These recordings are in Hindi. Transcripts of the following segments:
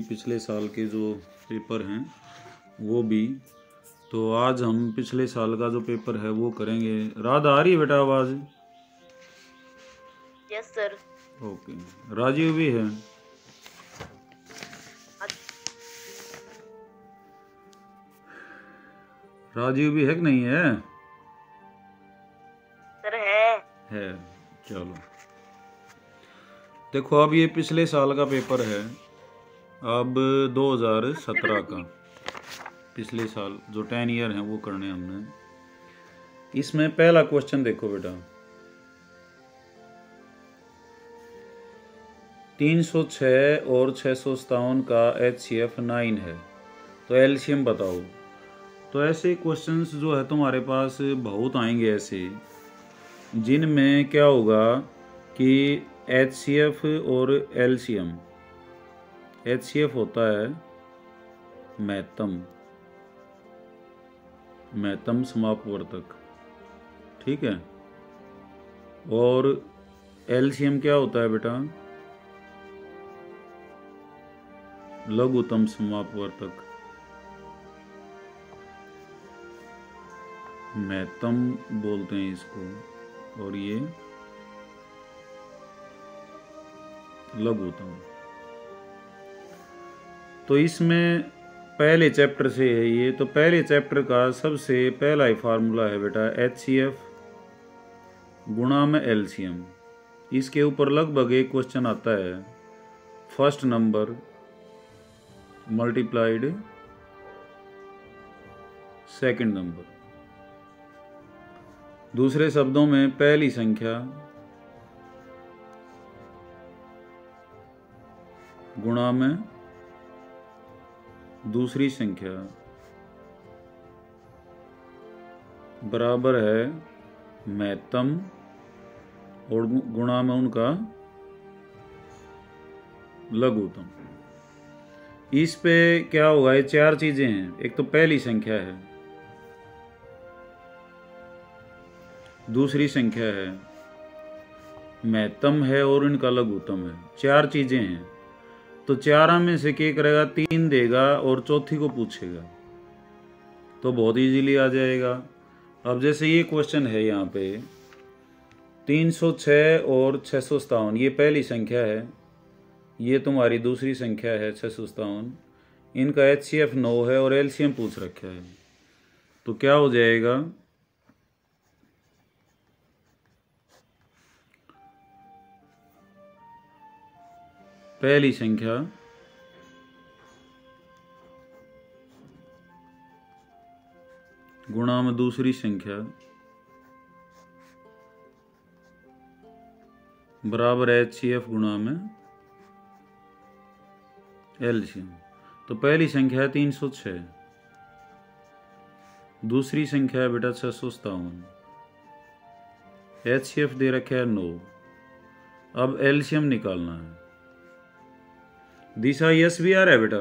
पिछले साल के जो पेपर हैं वो भी। तो आज हम पिछले साल का जो पेपर है वो करेंगे। राधा आ रही है बेटा आवाज? Yes sir. ओके। राजीव भी है? राजीव भी है कि नहीं है? सर है। चलो देखो, अब ये पिछले साल का पेपर है, अब 2017 का पिछले साल जो 10 ईयर हैं वो करने हमने। इसमें पहला क्वेश्चन देखो बेटा, 306 और 657 का HCF 9 है, तो एलसीएम बताओ। तो ऐसे क्वेश्चंस जो है तुम्हारे पास बहुत आएंगे ऐसे, जिनमें क्या होगा कि HCF और एलसीएम। HCF होता है महत्तम समापवर्तक, ठीक है। और एलसीएम क्या होता है बेटा? लघुत्तम समापवर्तक। महत्तम बोलते हैं इसको, और ये लघुत्तम। तो इसमें पहले चैप्टर से है ये, तो पहले चैप्टर का सबसे पहला ही फार्मूला है बेटा HCF गुणा में एलसीएम। इसके ऊपर लगभग एक क्वेश्चन आता है, first number multiplied second number. दूसरे शब्दों में पहली संख्या गुणा में दूसरी संख्या बराबर है महत्तम और गुणा में उनका लघुत्तम। इस पे क्या होगा, ये चार चीजें हैं। एक तो पहली संख्या है, दूसरी संख्या है, महत्तम है और इनका लघुत्तम है। चार चीजें हैं, तो चारा में से क्या करेगा, 3 देगा और चौथी को पूछेगा, तो बहुत इजीली आ जाएगा। अब जैसे ये क्वेश्चन है यहाँ पे 306 और 657, ये पहली संख्या है, ये तुम्हारी दूसरी संख्या है 657। इनका HCF 9 है और एलसीएम पूछ रखा है, तो क्या हो जाएगा, पहली संख्या गुणा में दूसरी संख्या बराबर HCF गुणा में एलसीएम। तो पहली संख्या है 306, दूसरी संख्या है बेटा 657, HCF दे रखा है 9। अब एलसीएम निकालना है। दिशा यस भी आ रहा है बेटा?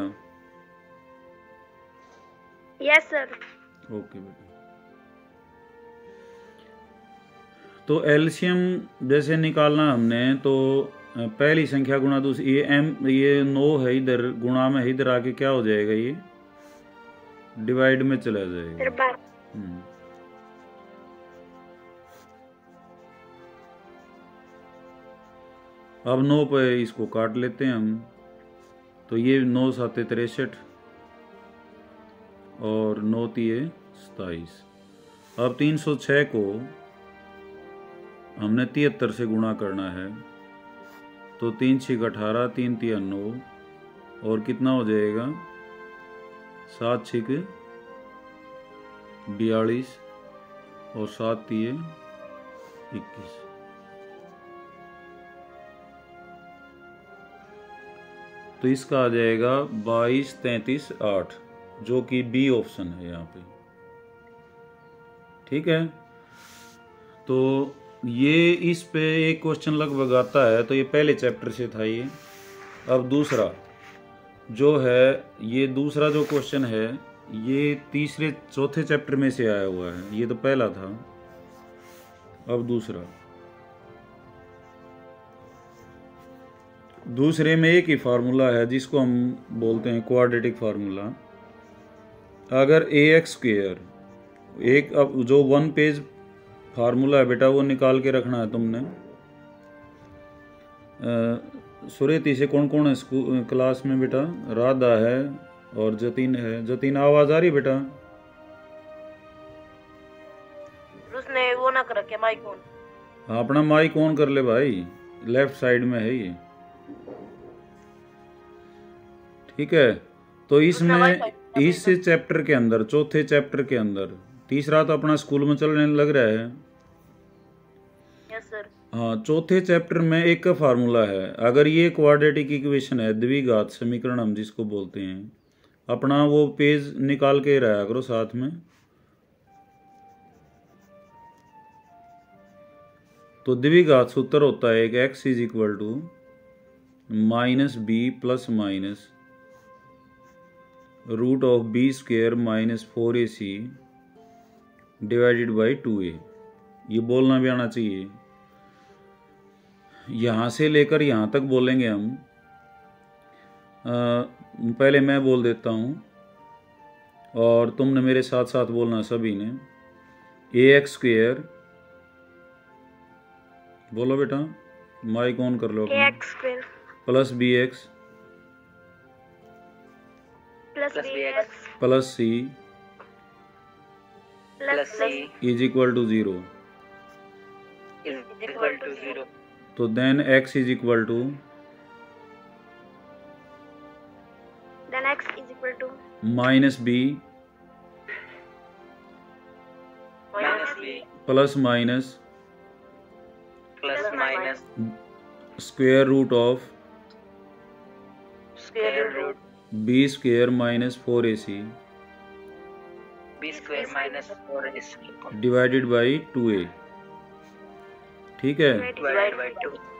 Yes sir. ओके बेटा। तो एलसीएम जैसे निकालना हमने, तो पहली संख्या गुणा दूसरी, ये 9 है इधर, गुणा में है इधर, आके क्या हो जाएगा, ये डिवाइड में चला जाएगा। अब 9 पे इसको काट लेते हैं हम, तो ये 9 7 63 और 9 3 27। अब 306 को हमने 73 से गुणा करना है, तो 3 6 18, 3 3 9, और कितना हो जाएगा, 7 6 42 और 7 3 21। तो इसका आ जाएगा 22 33 8, जो कि बी ऑप्शन है यहाँ पे, ठीक है। तो ये इस पे एक क्वेश्चन लगभग आता है, तो ये पहले चैप्टर से था ये। अब दूसरा जो है, ये दूसरा जो क्वेश्चन है ये तीसरे चौथे चैप्टर में से आया हुआ है, ये तो पहला था। अब दूसरा दूसरे में एक ही फार्मूला है जिसको हम बोलते हैं क्वाड्रेटिक फार्मूला। अगर ए एक्स स्क्वेयर, एक अब जो वन पेज फार्मूला है बेटा वो निकाल के रखना है तुमने। सुरेती से कौन कौन है स्कूल क्लास में बेटा? राधा है और जतीन है। जतीन आवाज आ रही बेटा? उसने वो ना कर रखे माइक ऑन। हाँ अपना माइक ऑन कर ले भाई, लेफ्ट साइड में है ये, ठीक है। तो इसमें इस चैप्टर के अंदर, चौथे चैप्टर के अंदर, तीसरा तो अपना स्कूल में चलने लग रहा है। Yes sir. हाँ चौथे चैप्टर में एक का फार्मूला है। अगर ये क्वाड्रेटिक इक्वेशन है, द्विघात समीकरण हम जिसको बोलते हैं, अपना वो पेज निकाल के रहा करो साथ में। तो द्विघात सूत्र होता है एक x is equal to minus b plus minus root of b square minus 4ac divided by 2a। ये बोलना भी आना चाहिए। यहाँ से लेकर यहाँ तक बोलेंगे हम। पहले मैं बोल देता हूँ और तुमने मेरे साथ साथ बोलना सभी ने। ए एक्स स्क्वेयर, बोलो बेटा, माइक ऑन कर लो। A x square plus b x plus c is equal to 0। तो then x is equal to minus b plus minus square root of b square minus 4ac divided by 2a, ठीक है।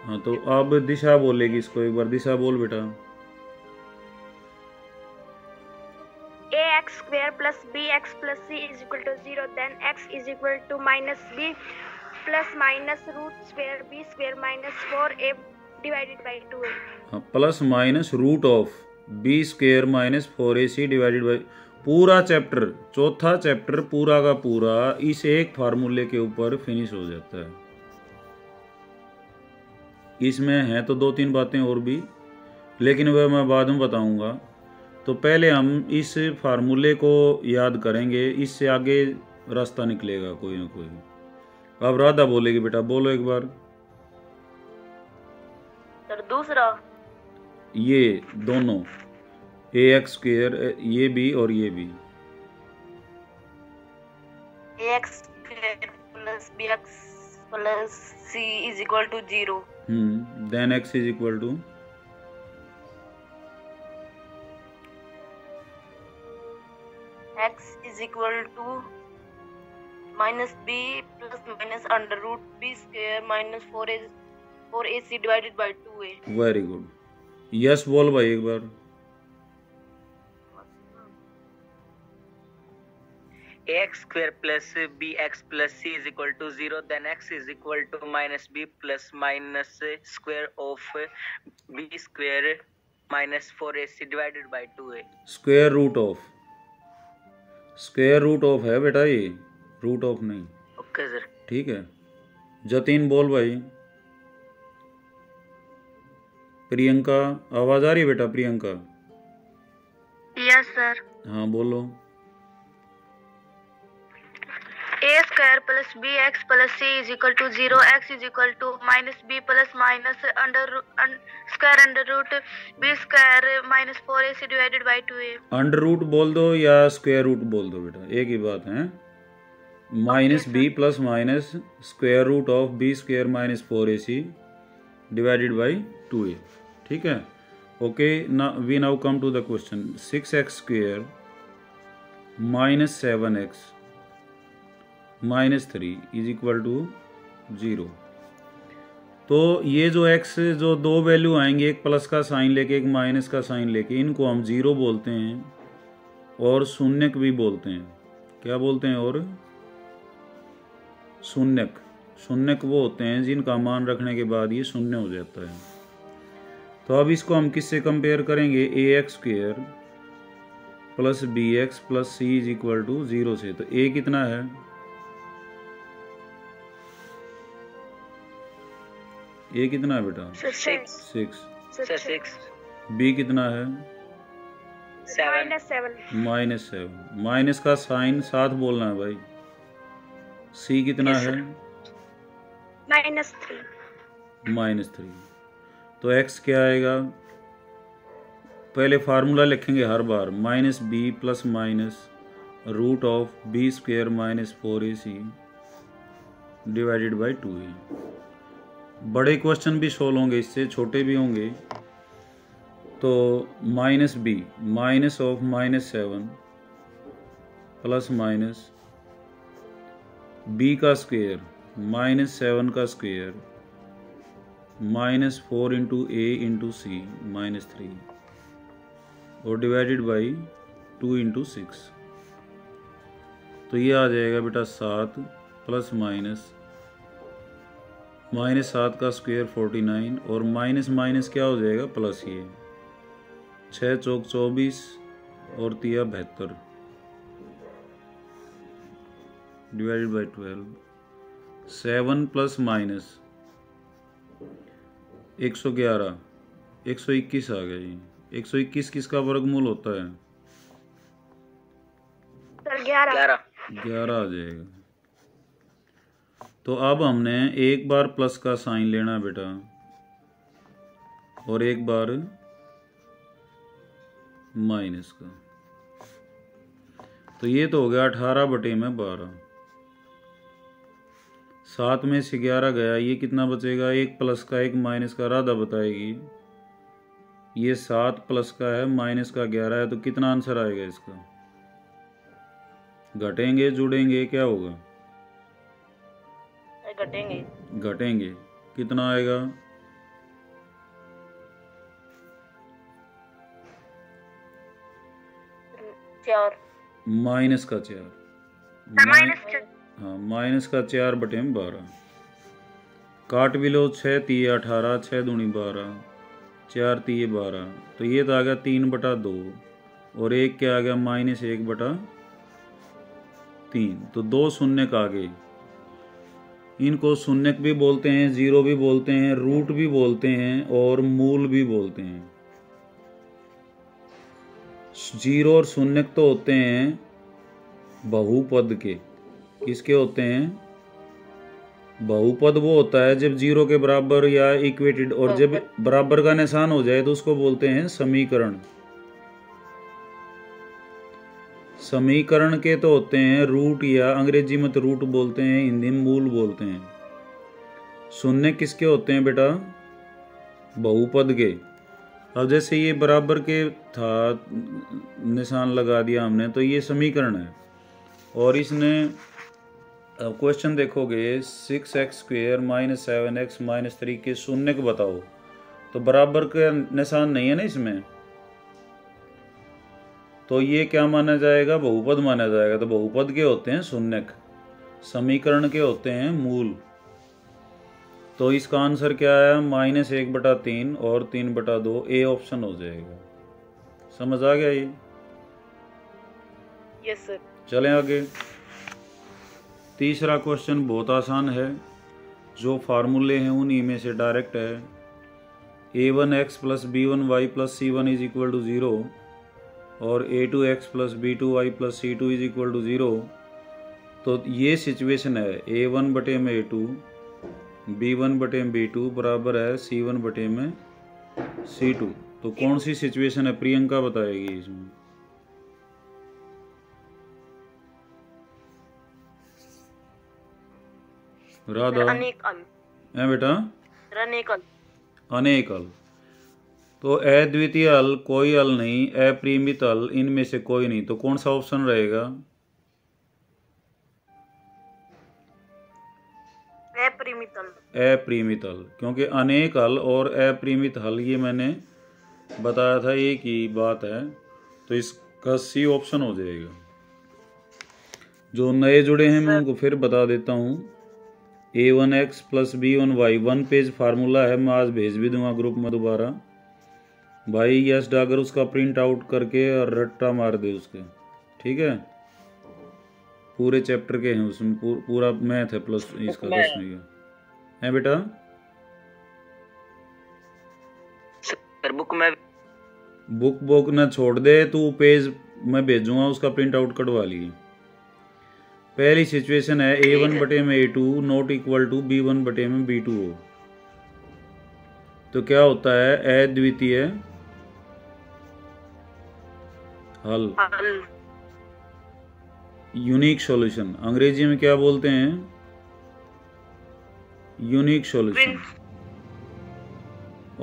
हाँ तो अब दिशा बोलेगी इसको एक बार। दिशा बोल बेटा। A x square plus b x plus c is equal to 0, then x is equal to minus b plus minus root square b square minus 4a divided by 2a। हाँ plus minus root of b square minus 4ac divided by, पूरा चैप्टर, चौथा चैप्टर पूरा का पूरा इस एक फार्मूले के ऊपर फिनिश हो जाता है। इसमें है तो 2-3 बातें और भी, लेकिन वह मैं बाद में बताऊंगा। तो पहले हम इस फार्मूले को याद करेंगे, इससे आगे रास्ता निकलेगा कोई ना कोई। अब राधा बोलेगी बेटा, बोलो एक बार। सर दूसरा ये दोनों ए एक्स स्क्वेयर, ये भी और ये भी, a x square plus b x plus c is equal to 0। Then x is equal to x is equal to minus b plus minus under root b square minus 4ac divided by 2a। Very good. Yes बोल भाई एक बार। ax square plus bx plus c is equal to 0, then x is equal to minus b plus minus square of b square minus 4ac divided by 2a। Square root of है बेटा, ये रूट ऑफ नहीं। ओके सर, ठीक है। जतीन बोल भाई। प्रियंका, आवाज आ रही है बेटा? प्रियंका। Yes sir. हाँ बोलो। A square plus b x plus c is equal to 0, x is equal to minus b plus minus square under root b square minus 4ac divided by 2a। Under root बोल दो या स्क्वायर रूट बोल दो बेटा, एक ही बात है। Minus b plus minus square root of b square minus 4ac divided by 2a, ठीक है। Okay, we now come to the question. 6x square minus 7x minus 3 is equal to 0। तो ये जो x जो दो वैल्यू आएंगे, एक प्लस का साइन लेके एक माइनस का साइन लेके, इनको हम 0 बोलते हैं और शून्यक भी बोलते हैं। क्या बोलते हैं? और शून्यक वो होते हैं जिनका मान रखने के बाद ये शून्य हो जाता है। तो अब इसको हम किससे कंपेयर करेंगे, a x square plus b x plus c is equal to 0 से। तो ए कितना है, ए कितना है बेटा, 6। बी कितना है, -7। माइनस का साइन साथ बोलना है भाई। सी कितना है, -3। तो एक्स क्या आएगा, पहले फार्मूला लिखेंगे हर बार, -b plus minus root of b square -4ac divided by 2a। बड़े क्वेश्चन भी सोल्व होंगे इससे, छोटे भी होंगे। तो -b minus of -7 plus minus b का स्क्वेयर -7 का स्क्वेयर -4 इंटू a इंटू सी -3 और डिवाइडेड बाई 2 इंटू 6। तो ये आ जाएगा बेटा 7 प्लस -7 का स्क्वेयर 49 और माइनस माइनस क्या हो जाएगा, प्लस। ये 6 चौक 24 और 3 72 डिवाइडेड बाई 12। 7 प्लस माइनस 111 121 आ गया जी। 121 किसका वर्गमूल होता है, 11 आ जाएगा। तो अब हमने एक बार प्लस का साइन लेना बेटा और एक बार माइनस का। तो ये तो हो गया 18/12। 7 में से 11 गया, ये कितना बचेगा, एक प्लस का एक माइनस का, राधा बताएगी। ये 7 प्लस का है, माइनस का 11 है, तो कितना आंसर आएगा इसका, घटेंगे जुड़ेंगे क्या होगा, घटेंगे। कितना आएगा, माइनस का 4। हाँ, माइनस का 4/12। काट भी लो, 6 3 18, 6 दूनी 12, 4 3 12। तो ये तो आ गया 3/2 और एक क्या आ गया, -1/3। तो 2 शून्य का आगे, इनको शून्यक भी बोलते हैं, जीरो भी बोलते हैं, रूट भी बोलते हैं और मूल भी बोलते हैं। जीरो और शून्यक तो होते हैं बहुपद के। किसके होते हैं, बहुपद वो होता है जब जीरो के बराबर या इक्वेटेड, और जब बराबर का निशान हो जाए तो उसको बोलते हैं समीकरण। समीकरण के तो होते हैं रूट, या अंग्रेजी में तो रूट बोलते हैं, हिंदी में मूल बोलते हैं। शून्य किसके होते हैं बेटा, बहुपद के। अब जैसे ये बराबर के था, निशान लगा दिया हमने, तो ये समीकरण है। और इसने क्वेश्चन देखोगे 6x² -7x -3 के शून्य को बताओ, तो बराबर का निशान नहीं है ना इसमें, तो ये क्या माना जाएगा, बहुपद माना जाएगा। तो बहुपद के होते हैं शून्यक, समीकरण के होते हैं मूल। तो इसका आंसर क्या है, -1/3 और 3/2, ए ऑप्शन हो जाएगा। समझ आ गया ये? Yes sir. चलें आगे। तीसरा क्वेश्चन बहुत आसान है, जो फार्मूले हैं उन्हीं में से डायरेक्ट है। a1x + b1y + c1 = 0 और a2x + b2y + c2 = 0। तो ये सिचुएशन है, a1/a2 b1/b2 बराबर है c1/c2। तो कौन सी सिचुएशन है, प्रियंका बताएगी इसमें। राधा, अनेकल है बेटा, अनेकल। अनेकल। तो अद्वितीय हल, कोई हल नहीं, अपरिमित हल, इनमें से कोई नहीं। तो कौन सा ऑप्शन रहेगा, अपरिमित हल। अपरिमित हल, क्योंकि अनेक हल और अपरिमित हल ये मैंने बताया था, एक ही बात है। तो इसका सी ऑप्शन हो जाएगा। जो नए जुड़े हैं मैं उनको फिर बता देता हूँ। a1x + b1y 1 पेज फार्मूला है, मैं आज भेज भी दूंगा ग्रुप में दोबारा। भाई यस डागर उसका प्रिंट आउट करके और रट्टा मार दे उसके, ठीक है। पूरे चैप्टर के हैं उसमें, पूरा मैथ है प्लस इसका 10वीं का है बेटा। सर बुक में बुक ना छोड़ दे तू, पेज मैं भेजूंगा उसका प्रिंट आउट कटवा लिए। पहली सिचुएशन है A1 बटे में A2 not equal to B1 बटे में B2 हो, तो क्या होता है अद्वितीय हल, यूनिक सॉल्यूशन। अंग्रेजी में क्या बोलते हैं? Unique solution.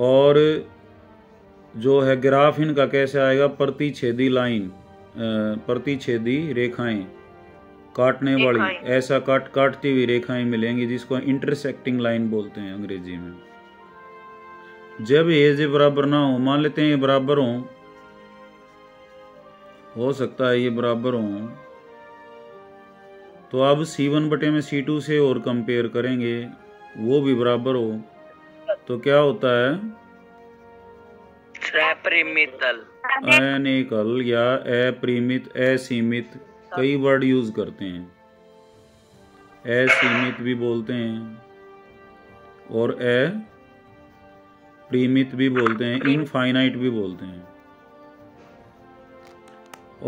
और जो है ग्राफ इनका कैसे आएगा? प्रतिच्छेदी लाइन, प्रतिच्छेदी रेखाएं, काटने वाली, ऐसा काटती हुई रेखाएं मिलेंगी जिसको इंटरसेक्टिंग लाइन बोलते हैं अंग्रेजी में। जब ये बराबर ना हो, मान लेते हैं ये बराबर हो सकता है ये बराबर हो, तो अब C1 बटे में C2 से और कंपेयर करेंगे, वो भी बराबर हो, तो क्या होता है? अपरिमितल, अनेकल या अपरिमित, असीमित, कई वर्ड यूज करते हैं। असीमित भी बोलते हैं और अपरिमित भी बोलते हैं, इनफाइनाइट भी बोलते हैं।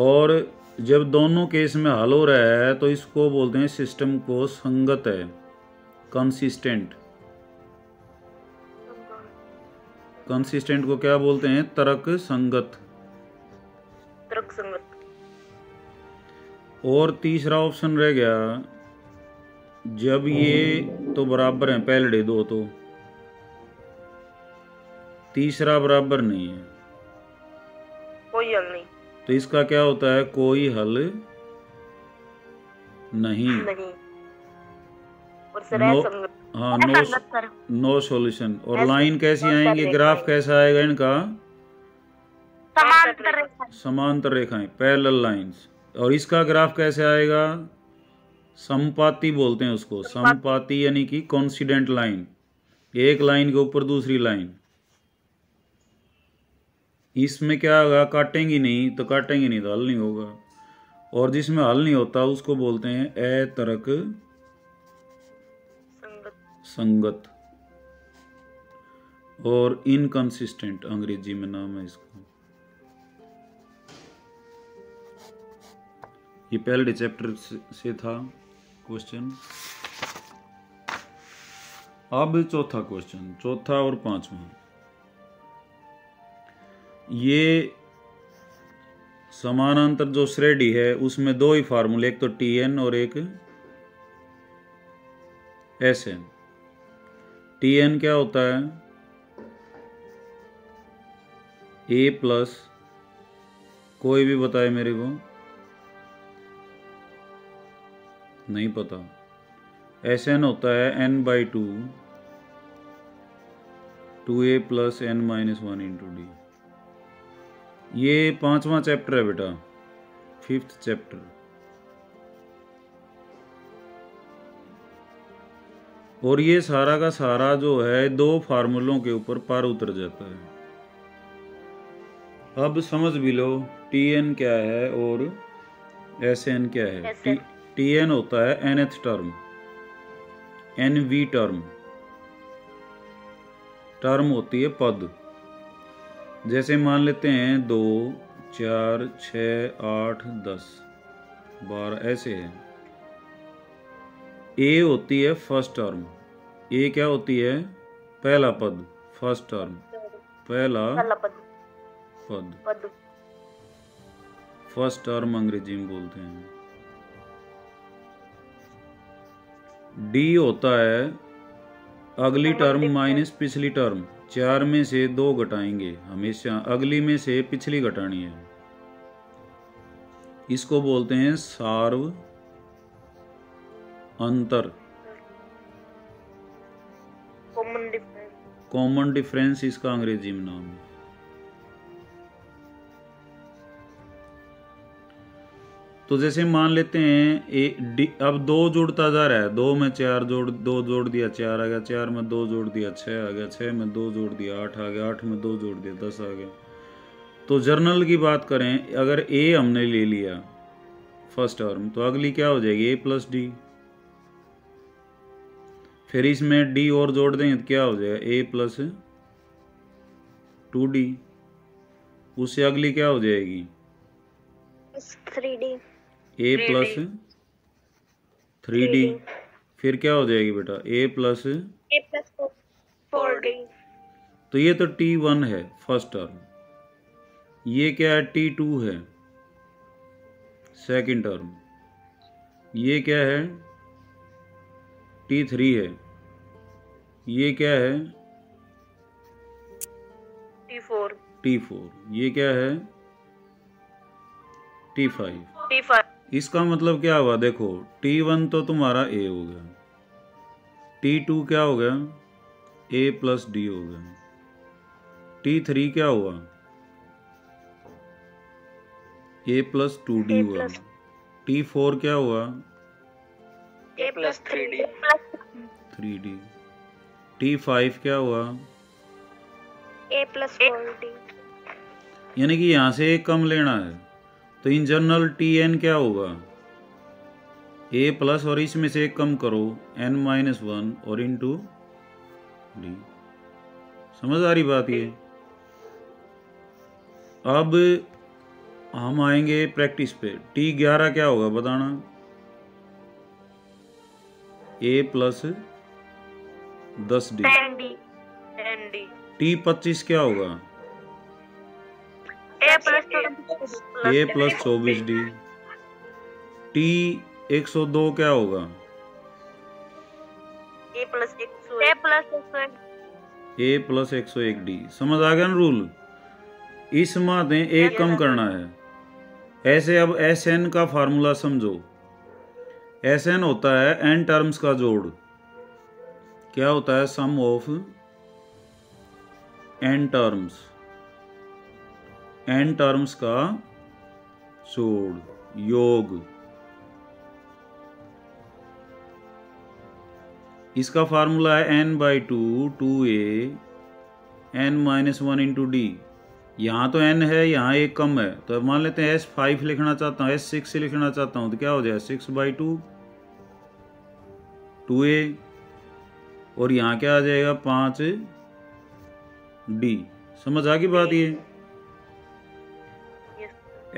और जब दोनों केस में हल हो रहा है तो इसको बोलते हैं सिस्टम को संगत है, कंसिस्टेंट। कंसिस्टेंट को क्या बोलते हैं? तर्क संगत। तर्क संगत। और तीसरा ऑप्शन रह गया, जब ये तो बराबर हैं पहले दो, तो तीसरा बराबर नहीं है, कोई हल नहीं, तो इसका क्या होता है? कोई हल नहीं। और संगत। हाँ, नो सॉल्यूशन। और लाइन कैसी आएंगे? ग्राफ कैसा आएगा इनका? समांतर रेखाएं, पैरेलल लाइंस। और इसका ग्राफ कैसे आएगा? समपाती बोलते हैं उसको, समपाती यानी कि कोइंसिडेंट लाइन, एक लाइन के ऊपर दूसरी लाइन। इसमें क्या होगा? काटेंगी नहीं तो हल नहीं होगा। और जिसमें हल नहीं होता उसको बोलते हैं अतर्क संगत और इनकंसिस्टेंट, अंग्रेजी में नाम है इसका। ये पहले चैप्टर से था क्वेश्चन। अब चौथा क्वेश्चन, चौथा और पांचवा। ये समानांतर जो श्रेणी है उसमें दो ही फार्मूले, एक तो Tn और एक Sn। Tn क्या होता है? A प्लस, कोई भी बताए मेरे को, नहीं पता। Sn होता है n/2 2a plus n minus 1 into D. ये पांचवा चैप्टर है बेटा, 5th चैप्टर। और ये सारा का सारा जो है दो फार्मूलों के ऊपर पार उतर जाता है। अब समझ भी लो Tn क्या है और Sn क्या है। Tn होता है nth टर्म, nv टर्म होती है पद। जैसे मान लेते हैं 2, 4, 6, 8, 10, 12 ऐसे है। A होती है फर्स्ट टर्म। A क्या होती है? पहला पद, फर्स्ट टर्म, पहला पद। फर्स्ट टर्म अंग्रेजी में बोलते हैं। D होता है अगली टर्म माइनस पिछली टर्म। 4 में से 2 घटाएंगे, हमेशा अगली में से पिछली घटानी है। इसको बोलते हैं सार्व अंतर, कॉमन डिफरेंस इसका अंग्रेजी में नाम है। तो जैसे मान लेते हैं अब 2 जुड़ता जा रहा है, 2 में 4 जोड़ दिया 4 आ गया, 4 में 2 जोड़ दिया 6 आ गया, 6 में 2 जोड़ दिया 8 आ गया, 8 में 2 जोड़ दिया 10 आ गया। तो जर्नल की बात करें, अगर ए हमने ले लिया फर्स्ट टर्म, तो अगली क्या हो जाएगी ए प्लस डी। फिर इसमें डी और जोड़ देंगे तो क्या हो जाएगा ए प्लस 2d। उससे अगली क्या हो जाएगी 3d। ए प्लस 3d। फिर क्या हो जाएगी बेटा ए प्लस 4d। तो ये तो T1 है फर्स्ट टर्म, ये क्या है T2 है सेकंड टर्म, ये क्या है T3 है, ये क्या है T4, ये क्या है T5। इसका मतलब क्या हुआ देखो, T1 तो तुम्हारा A हो गया, T2 क्या हो गया A प्लस डी हो गया, T3 क्या हुआ A प्लस 2d हुआ, T4 क्या हुआ A प्लस 3d, T5 क्या हुआ a प्लस 4d। यानी कि यहां से एक कम लेना है, तो इन जनरल Tn क्या होगा A प्लस और इसमें से एक कम करो n-1 और इंटू डी। समझ आ रही बात ये। अब हम आएंगे प्रैक्टिस पे। T11 क्या होगा बताना, A प्लस 10d। T25 क्या होगा a plus A plus 24d। T102 क्या होगा A plus A plus 101d। समझ आ गया ना रूल। इस माते एक कम करना है। ऐसे अब Sn का फार्मूला समझो। Sn होता है n टर्म्स का जोड़। क्या होता है sum of n terms, n terms का जोड़, योग। इसका फार्मूला है n/2 2a n-1 into D. यहाँ तो n है, यहाँ एक कम है, तो मान लेते हैं S5 लिखना चाहता हूँ, S6 लिखना चाहता हूँ, तो क्या हो जाएगा 6/2 2a, और यहाँ क्या आ जाएगा 5d। समझ आ गई बात ये।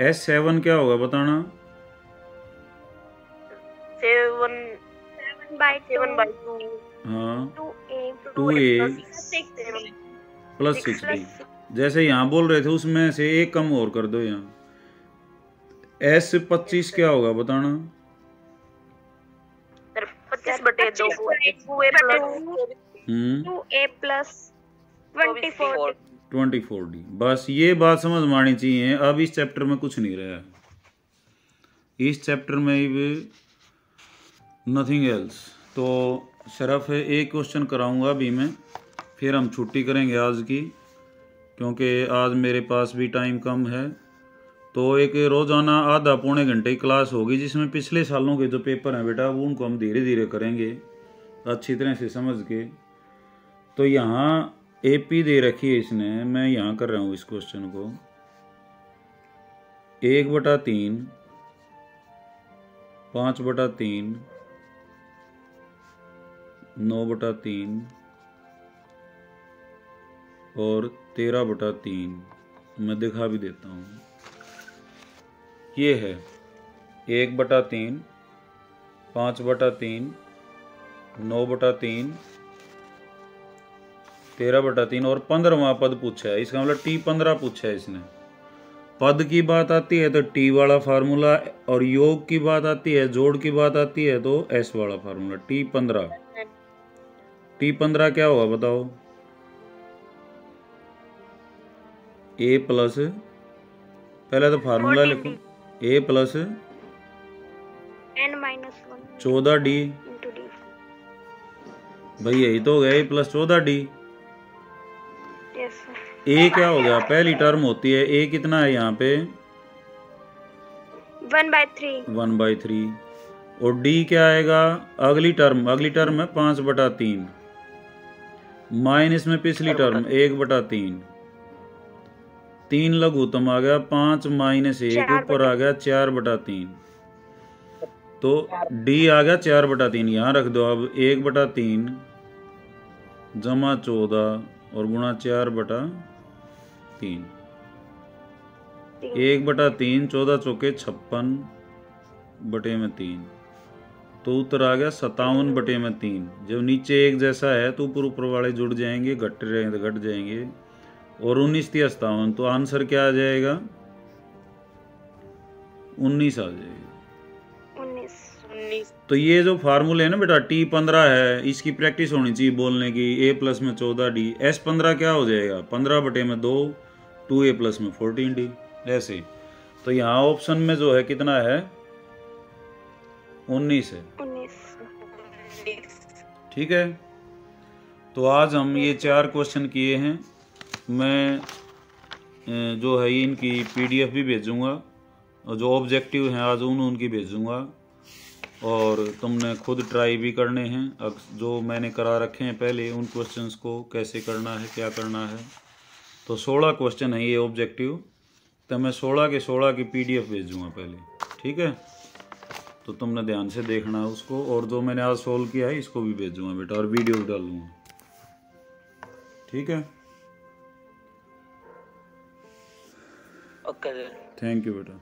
S7 क्या होगा बताना, 7/2 हाँ 2a 2a प्लस 6d। जैसे यहाँ बोल रहे थे उसमें से एक कम और कर दो। यहाँ S25 क्या होगा बताना, 25/2 2a प्लस 24d। बस ये बात समझ में आनी चाहिए। अब इस चैप्टर में कुछ नहीं रहा, इस चैप्टर में भी नथिंग एल्स। तो सिर्फ एक क्वेश्चन कराऊंगा अभी मैं, फिर हम छुट्टी करेंगे आज की, क्योंकि आज मेरे पास भी टाइम कम है। तो एक रोज़ाना आधा पौने घंटे की क्लास होगी, जिसमें पिछले सालों के जो पेपर हैं बेटा वो उनको हम धीरे धीरे करेंगे अच्छी तरह से समझ के। तो यहाँ AP दे रखी है इसने, मैं यहाँ कर रहा हूँ इस क्वेश्चन को 1/3 5/3 9/3 और 13/3। मैं दिखा भी देता हूँ। ये है 1/3 5/3 9/3 13/3 और 15वां पद पूछा है। इसका मतलब T15 पूछा है इसने। पद की बात आती है तो T वाला फार्मूला, और योग की बात आती है, जोड़ की बात आती है तो S वाला फार्मूला। T15 क्या होगा बताओ, A प्लस, पहले तो फार्मूला लिखो, A plus n-1 14d। Into D. भाई यही तो हो गया A plus 14d। Yes A क्या हो गया, पहली टर्म होती है A कितना है यहाँ पे 1/3 1/3, और D क्या आएगा अगली टर्म है 5/3 माइनस में पिछली टर्म 1/3, 3 लघुत्तम आ गया 5 माइनस 1 ऊपर आ गया 4/3। तो डी आ गया 4/3। यहाँ रख दो अब 1/3 जमा 14 और गुणा 4/3। 1/3 14 चौके 56/3। तो उत्तर आ गया 57/3। जब नीचे एक जैसा है तो ऊपर ऊपर वाले जुड़ जाएंगे, घट रहे तो घट जाएंगे। और 19 थी 57, तो आंसर क्या आ जाएगा? 19 आ जाएगा। 19। तो ये जो फार्मूले है ना बेटा, T15 है, इसकी प्रैक्टिस होनी चाहिए बोलने की। A प्लस में 14D, S15 क्या हो जाएगा? 15/2, 2A प्लस में 14D, ऐसे। तो यहाँ ऑप्शन में जो है कितना है? 19 है। 19। ठीक है, तो आज हम ये 4 क्वेश्चन किए हैं। मैं जो है इनकी PDF भी भेजूंगा, और जो ऑब्जेक्टिव हैं आज उनकी भेजूंगा, और तुमने खुद ट्राई भी करने हैं। अब जो मैंने करा रखे हैं पहले, उन क्वेश्चंस को कैसे करना है, क्या करना है। तो 16 क्वेश्चन है ये ऑब्जेक्टिव, तो मैं 16 के 16 की PDF भेजूंगा पहले। ठीक है, तो तुमने ध्यान से देखना है उसको, और जो मैंने आज सोल्व किया है इसको भी भेजूंगा बेटा, और वीडियो भी डालूंगा। ठीक है, ओके। थैंक यू बेटा।